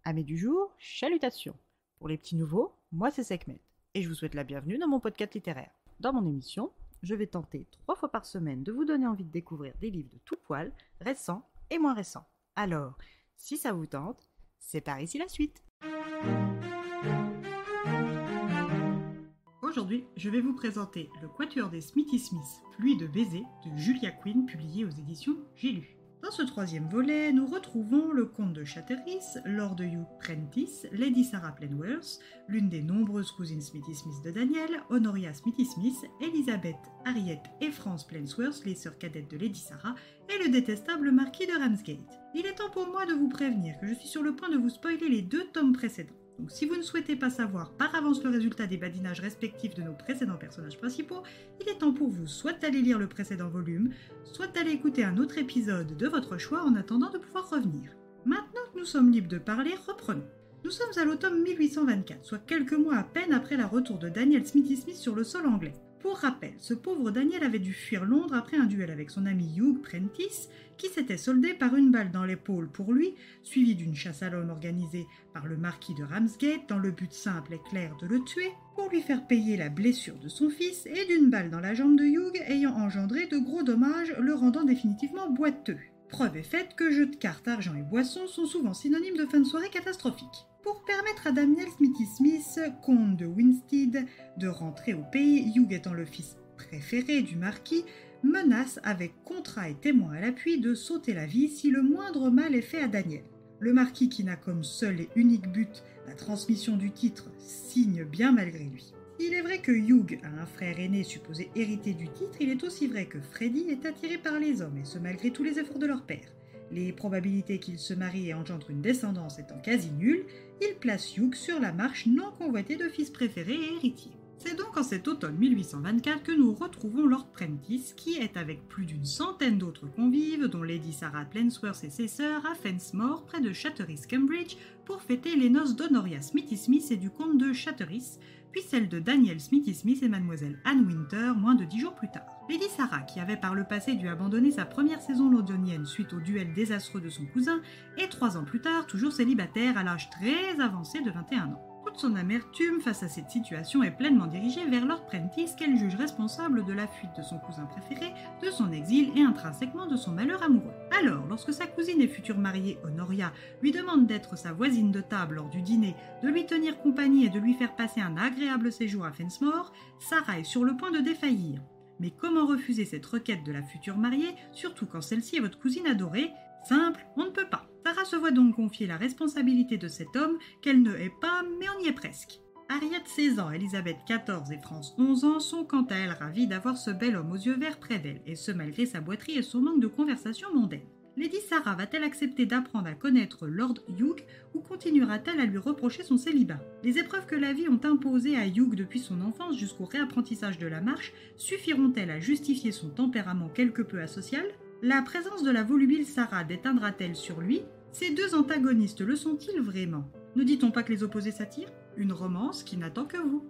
Amis du jour, chalutations. Pour les petits nouveaux, moi c'est Sekhmet et je vous souhaite la bienvenue dans mon podcast littéraire. Dans mon émission, je vais tenter 3 fois par semaine de vous donner envie de découvrir des livres de tout poil, récents et moins récents. Alors, si ça vous tente, c'est par ici la suite. Aujourd'hui, je vais vous présenter Le Quatuor des Smithy Smith, Pluie de baisers de Julia Quinn, publié aux éditions J'ai lu. Dans ce 3e volet, nous retrouvons le comte de Chatteris, Lord Hugh Prentice, Lady Sarah Plainworth, l'une des nombreuses cousines Smithy Smith de Daniel, Honoria Smithy Smith, Elizabeth, Harriet et France Plainworth, les sœurs cadettes de Lady Sarah, et le détestable marquis de Ramsgate. Il est temps pour moi de vous prévenir que je suis sur le point de vous spoiler les 2 tomes précédents. Donc si vous ne souhaitez pas savoir par avance le résultat des badinages respectifs de nos précédents personnages principaux, il est temps pour vous soit d'aller lire le précédent volume, soit d'aller écouter un autre épisode de votre choix en attendant de pouvoir revenir. Maintenant que nous sommes libres de parler, reprenons. Nous sommes à l'automne 1824, soit quelques mois à peine après la retour de Daniel Smithy Smith sur le sol anglais. Pour rappel, ce pauvre Daniel avait dû fuir Londres après un duel avec son ami Hugh Prentice, qui s'était soldé par une balle dans l'épaule pour lui, suivi d'une chasse à l'homme organisée par le marquis de Ramsgate dans le but simple et clair de le tuer, pour lui faire payer la blessure de son fils, et d'une balle dans la jambe de Hugh ayant engendré de gros dommages, le rendant définitivement boiteux. Preuve est faite que jeux de cartes, argent et boissons sont souvent synonymes de fin de soirée catastrophique. Pour permettre à Daniel Smithy Smith, comte de Winstead, de rentrer au pays, Hugh étant le fils préféré du marquis, menace avec contrat et témoin à l'appui de sauter la vie si le moindre mal est fait à Daniel. Le marquis, qui n'a comme seul et unique but la transmission du titre, signe bien malgré lui. Il est vrai que Hugh a un frère aîné supposé hériter du titre, il est aussi vrai que Freddy est attiré par les hommes, et ce malgré tous les efforts de leur père. Les probabilités qu'il se marie et engendre une descendance étant quasi nulles, il place Hugh sur la marche non convoitée de fils préféré et héritier. C'est donc en cet automne 1824 que nous retrouvons Lord Prentice, qui est avec plus d'une centaine d'autres convives, dont Lady Sarah Plainworth et ses sœurs, à Fensmore, près de Chatteris, Cambridge, pour fêter les noces d'Honoria Smithy Smith et du comte de Chatteris, puis celle de Daniel Smithy Smith et mademoiselle Anne Winter, moins de 10 jours plus tard. Lady Sarah, qui avait par le passé dû abandonner sa première saison londonienne suite au duel désastreux de son cousin, est 3 ans plus tard toujours célibataire à l'âge très avancé de 21 ans. Toute son amertume face à cette situation est pleinement dirigée vers Lord Prentice, qu'elle juge responsable de la fuite de son cousin préféré, de son exil et intrinsèquement de son malheur amoureux. Alors, lorsque sa cousine et future mariée, Honoria, lui demande d'être sa voisine de table lors du dîner, de lui tenir compagnie et de lui faire passer un agréable séjour à Fensmore, Sarah est sur le point de défaillir. Mais comment refuser cette requête de la future mariée, surtout quand celle-ci est votre cousine adorée? Simple, on ne peut pas. Sarah se voit donc confier la responsabilité de cet homme qu'elle ne hait pas, mais on y est presque. Harriet 16 ans, Elizabeth 14 et France 11 ans sont quant à elles ravies d'avoir ce bel homme aux yeux verts près d'elle, et ce malgré sa boiterie et son manque de conversation mondaine. Lady Sarah va-t-elle accepter d'apprendre à connaître Lord Hugh ou continuera-t-elle à lui reprocher son célibat? Les épreuves que la vie ont imposées à Hugh depuis son enfance jusqu'au réapprentissage de la marche suffiront-elles à justifier son tempérament quelque peu asocial? La présence de la volubile Sarah déteindra-t-elle sur lui? Ces 2 antagonistes le sont-ils vraiment? Ne dit-on pas que les opposés s'attirent? Une romance qui n'attend que vous.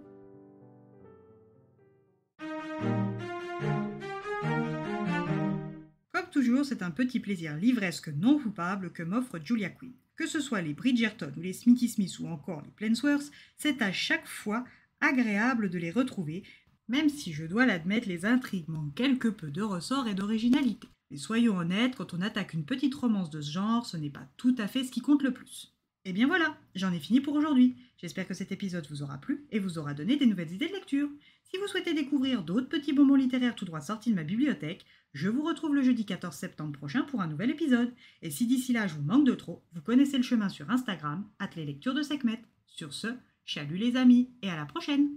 Comme toujours, c'est un petit plaisir livresque non coupable que m'offre Julia Quinn. Que ce soit les Bridgerton ou les Smithy Smith ou encore les Plainworth, c'est à chaque fois agréable de les retrouver, même si je dois l'admettre, les intrigues manquent quelque peu de ressort et d'originalité. Mais soyons honnêtes, quand on attaque une petite romance de ce genre, ce n'est pas tout à fait ce qui compte le plus. Et bien voilà, j'en ai fini pour aujourd'hui. J'espère que cet épisode vous aura plu et vous aura donné des nouvelles idées de lecture. Si vous souhaitez découvrir d'autres petits bonbons littéraires tout droit sortis de ma bibliothèque, je vous retrouve le jeudi 14 septembre prochain pour un nouvel épisode. Et si d'ici là je vous manque de trop, vous connaissez le chemin sur Instagram, @leslectures de Sekhmet. Sur ce, chalut les amis et à la prochaine!